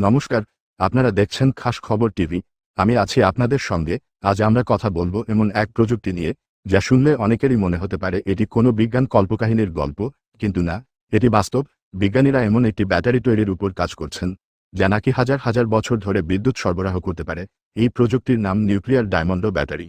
নমস্কার, আপনারা দেখছেন খাস খবর টিভি। আমি আছি আপনাদের সঙ্গে। আজ আমরা কথা বলবো এমন এক প্রযুক্তি নিয়ে, যা শুনলে অনেকেরই মনে হতে পারে এটি কোনো বিজ্ঞান কল্পকাহিনীর গল্প, কিন্তু না, এটি বাস্তব। বিজ্ঞানীরা এমন একটি ব্যাটারি তৈরির উপর কাজ করছেন, যা নাকি হাজার হাজার বছর ধরে বিদ্যুৎ সরবরাহ করতে পারে। এই প্রযুক্তির নাম নিউক্লিয়ার ডায়মন্ড ব্যাটারি।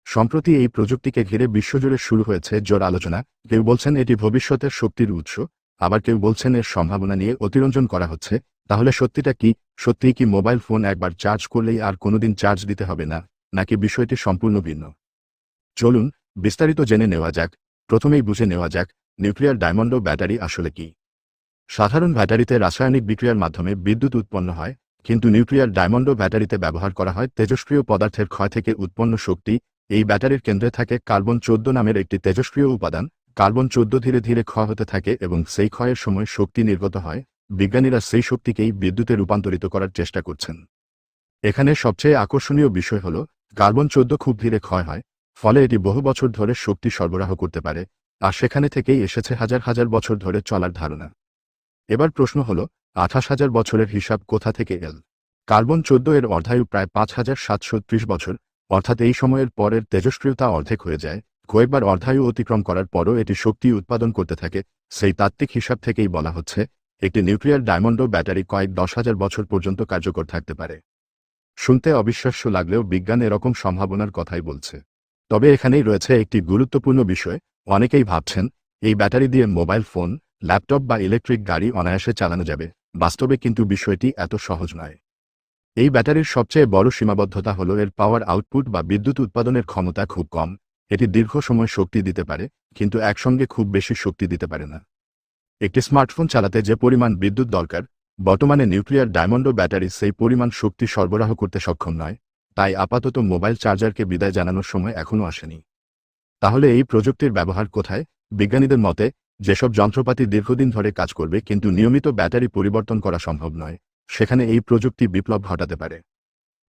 সম্প্রতি এই প্রযুক্তিকে ঘিরে বিশ্বজুড়ে শুরু হয়েছে জোর আলোচনা। কেউ বলছেন এটি ভবিষ্যতের শক্তির উৎস, আবার কেউ বলছেন এর সম্ভাবনা নিয়ে অতিরঞ্জন করা হচ্ছে। তাহলে সত্যিটা কি? সত্যিই কি মোবাইল ফোন একবার চার্জ করলেই আর কোনোদিন চার্জ দিতে হবে না, নাকি বিষয়টি সম্পূর্ণ ভিন্ন? চলুন বিস্তারিত জেনে নেওয়া যাক। প্রথমেই বুঝে নেওয়া যাক নিউক্লিয়ার ডায়মন্ড ব্যাটারি আসলে কি। সাধারণ ব্যাটারিতে রাসায়নিক বিক্রিয়ার মাধ্যমে বিদ্যুৎ উৎপন্ন হয়, কিন্তু নিউক্লিয়ার ডায়মন্ড ব্যাটারিতে ব্যবহার করা হয় তেজস্ক্রিয় পদার্থের ক্ষয় থেকে উৎপন্ন শক্তি। এই ব্যাটারির কেন্দ্রে থাকে কার্বন-14 নামের একটি তেজস্ক্রিয় উপাদান। কার্বন-14 ধীরে ধীরে ক্ষয় হতে থাকে এবং সেই ক্ষয়ের সময় শক্তি নির্গত হয়। বিজ্ঞানীরা সেই শক্তিকেই বিদ্যুতে রূপান্তরিত করার চেষ্টা করছেন। এখানে সবচেয়ে আকর্ষণীয় বিষয় হল, কার্বন-14 খুব ধীরে ক্ষয় হয়, ফলে এটি বহু বছর ধরে শক্তি সরবরাহ করতে পারে। আর সেখানে থেকেই এসেছে হাজার হাজার বছর ধরে চলার ধারণা। এবার প্রশ্ন হল, 28,000 বছরের হিসাব কোথা থেকে এল? কার্বন-14 এর অর্ধায়ু প্রায় 5,730 বছর, অর্থাৎ এই সময়ের পরের তেজস্ক্রিয়তা অর্ধেক হয়ে যায়। কয়েকবার অর্ধায়ু অতিক্রম করার পরও এটি শক্তি উৎপাদন করতে থাকে। সেই তাত্ত্বিক হিসাব থেকেই বলা হচ্ছে, একটি নিউক্লিয়ার ডায়মন্ড ব্যাটারি কয়েক 10,000 বছর পর্যন্ত কার্যকর থাকতে পারে। শুনতে অবিশ্বাস্য লাগলেও বিজ্ঞান এরকম সম্ভাবনার কথাই বলছে। তবে এখানেই রয়েছে একটি গুরুত্বপূর্ণ বিষয়। অনেকেই ভাবছেন এই ব্যাটারি দিয়ে মোবাইল ফোন, ল্যাপটপ বা ইলেকট্রিক গাড়ি অনায়াসে চালানো যাবে। বাস্তবে কিন্তু বিষয়টি এত সহজ নয়। এই ব্যাটারির সবচেয়ে বড় সীমাবদ্ধতা হল এর পাওয়ার আউটপুট বা বিদ্যুৎ উৎপাদনের ক্ষমতা খুব কম। এটি দীর্ঘ সময় শক্তি দিতে পারে, কিন্তু একসঙ্গে খুব বেশি শক্তি দিতে পারে না। একটি স্মার্টফোন চালাতে যে পরিমাণ বিদ্যুৎ দরকার, বর্তমানে নিউক্লিয়ার ডায়মন্ড ব্যাটারি সেই পরিমাণ শক্তি সরবরাহ করতে সক্ষম নয়। তাই আপাতত মোবাইল চার্জারকে বিদায় জানানোর সময় এখনও আসেনি। তাহলে এই প্রযুক্তির ব্যবহার কোথায়? বিজ্ঞানীদের মতে, যেসব যন্ত্রপাতি দীর্ঘদিন ধরে কাজ করবে কিন্তু নিয়মিত ব্যাটারি পরিবর্তন করা সম্ভব নয়, সেখানে এই প্রযুক্তি বিপ্লব ঘটাতে পারে।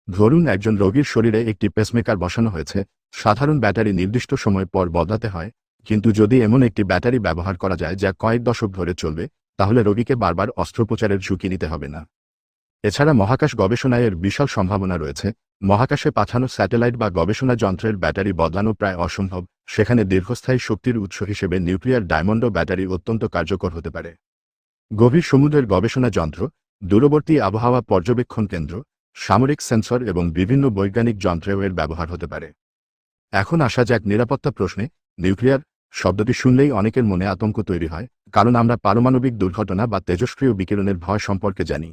ধরুন একজন রোগীর শরীরে একটি পেসমেকার বসানো হয়েছে। সাধারণ ব্যাটারি নির্দিষ্ট সময় পর বদলাতে হয়, কিন্তু যদি এমন একটি ব্যাটারি ব্যবহার করা যায় যা কয়েক দশক ধরে চলবে, তাহলে রোগীকে বারবার অস্ত্রোপচারের ঝুঁকি নিতে হবে না। এছাড়া মহাকাশ গবেষণায় এর বিশাল সম্ভাবনা রয়েছে। মহাকাশে পাঠানো স্যাটেলাইট বা গবেষণা যন্ত্রের ব্যাটারি বদলানো প্রায় অসম্ভব। সেখানে দীর্ঘস্থায়ী শক্তির উৎস হিসেবে নিউক্লিয়ার ডায়মন্ড ব্যাটারি অত্যন্ত কার্যকর হতে পারে। গভীর সমুদ্রের গবেষণা যন্ত্র, দূরবর্তী আবহাওয়া পর্যবেক্ষণ কেন্দ্র, সামরিক সেন্সর এবং বিভিন্ন বৈজ্ঞানিক যন্ত্রেও এর ব্যবহার হতে পারে। এখন আসা যাক নিরাপত্তা প্রশ্নে। নিউক্লিয়ার শব্দটি শুনলেই অনেকের মনে আতঙ্ক তৈরি হয়, কারণ আমরা পারমাণবিক দুর্ঘটনা বা তেজস্ক্রিয় বিকিরণের ভয় সম্পর্কে জানি।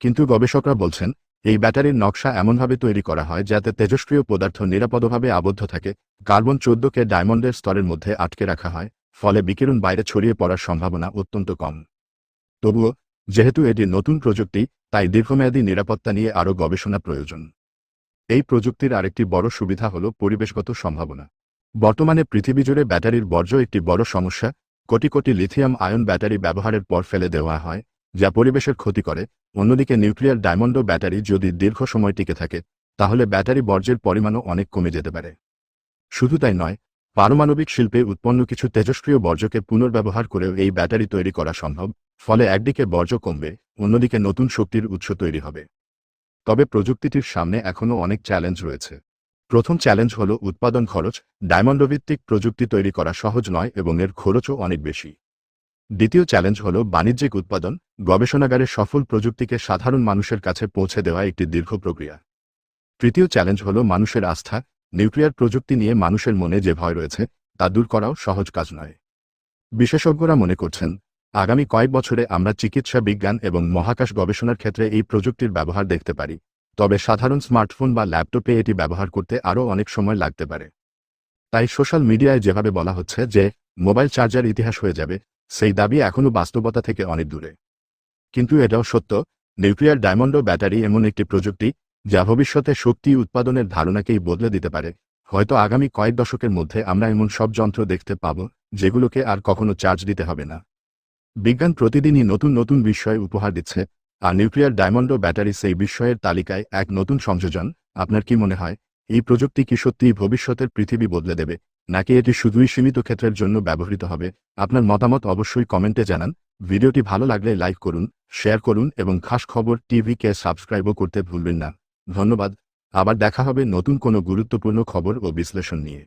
কিন্তু গবেষকরা বলছেন, এই ব্যাটারির নকশা এমনভাবে তৈরি করা হয় যাতে তেজস্ক্রিয় পদার্থ নিরাপদভাবে আবদ্ধ থাকে। কার্বন-14কে ডায়মন্ডের স্তরের মধ্যে আটকে রাখা হয়, ফলে বিকিরণ বাইরে ছড়িয়ে পড়ার সম্ভাবনা অত্যন্ত কম। তবুও, যেহেতু এটি নতুন প্রযুক্তি, তাই দীর্ঘমেয়াদী নিরাপত্তা নিয়ে আরও গবেষণা প্রয়োজন। এই প্রযুক্তির আরেকটি বড় সুবিধা হল পরিবেশগত সম্ভাবনা। বর্তমানে পৃথিবী জুড়ে ব্যাটারির বর্জ্য একটি বড় সমস্যা। Crore crore lithium ion battery ব্যবহারের পর ফেলে দেওয়া হয়, যা পরিবেশের ক্ষতি করে। অন্যদিকে নিউক্লিয়ার ডায়মন্ড ব্যাটারি যদি দীর্ঘ সময় টিকে থাকে, তাহলে ব্যাটারি বর্জ্যের পরিমাণও অনেক কমে যেতে পারে। শুধু তাই নয়, পারমাণবিক শিল্পে উৎপন্ন কিছু তেজস্ক্রিয় বর্জ্যকে পুনর্ব্যবহার করেও এই ব্যাটারি তৈরি করা সম্ভব। ফলে একদিকে বর্জ্য কমবে, অন্যদিকে নতুন শক্তির উৎস তৈরি হবে। তবে প্রযুক্তিটির সামনে এখনও অনেক চ্যালেঞ্জ রয়েছে। প্রথম চ্যালেঞ্জ হল উৎপাদন খরচ। ডায়মন্ডভিত্তিক প্রযুক্তি তৈরি করা সহজ নয় এবং এর খরচও অনেক বেশি। দ্বিতীয় চ্যালেঞ্জ হল বাণিজ্যিক উৎপাদন। গবেষণাগারে সফল প্রযুক্তিকে সাধারণ মানুষের কাছে পৌঁছে দেওয়া একটি দীর্ঘ প্রক্রিয়া। তৃতীয় চ্যালেঞ্জ হল মানুষের আস্থা। নিউক্লিয়ার প্রযুক্তি নিয়ে মানুষের মনে যে ভয় রয়েছে, তা দূর করাও সহজ কাজ নয়। বিশেষজ্ঞরা মনে করছেন, আগামী কয়েক বছরে আমরা চিকিৎসা বিজ্ঞান এবং মহাকাশ গবেষণার ক্ষেত্রে এই প্রযুক্তির ব্যবহার দেখতে পারি। তবে সাধারণ স্মার্টফোন বা ল্যাপটপে এটি ব্যবহার করতে আরও অনেক সময় লাগতে পারে। তাই সোশ্যাল মিডিয়ায় যেভাবে বলা হচ্ছে যে মোবাইল চার্জার ইতিহাস হয়ে যাবে, সেই দাবি এখনও বাস্তবতা থেকে অনেক দূরে। কিন্তু এটাও সত্য, নিউক্লিয়ার ডায়মন্ড ব্যাটারি এমন একটি প্রযুক্তি যা ভবিষ্যতে শক্তি উৎপাদনের ধারণাকেই বদলে দিতে পারে। হয়তো আগামী কয়েক দশকের মধ্যে আমরা এমন সব যন্ত্র দেখতে পাব যেগুলোকে আর কখনো চার্জ দিতে হবে না। বিজ্ঞান প্রতিদিনই নতুন নতুন বিষয় উপহার দিচ্ছে, আর নিউক্লিয়ার ডায়মন্ড ব্যাটারি সেই বিষয়ের তালিকায় এক নতুন সংযোজন। আপনার কি মনে হয়, এই প্রযুক্তি কি সত্যিই ভবিষ্যতের পৃথিবী বদলে দেবে, নাকি এটি শুধুই সীমিত ক্ষেত্রের জন্য ব্যবহৃত হবে? আপনার মতামত অবশ্যই কমেন্টে জানান। ভিডিওটি ভালো লাগলে লাইক করুন, শেয়ার করুন এবং খাস খবর টিভিকে সাবস্ক্রাইবও করতে ভুলবেন না। ধন্যবাদ। আবার দেখা হবে নতুন কোনো গুরুত্বপূর্ণ খবর ও বিশ্লেষণ নিয়ে।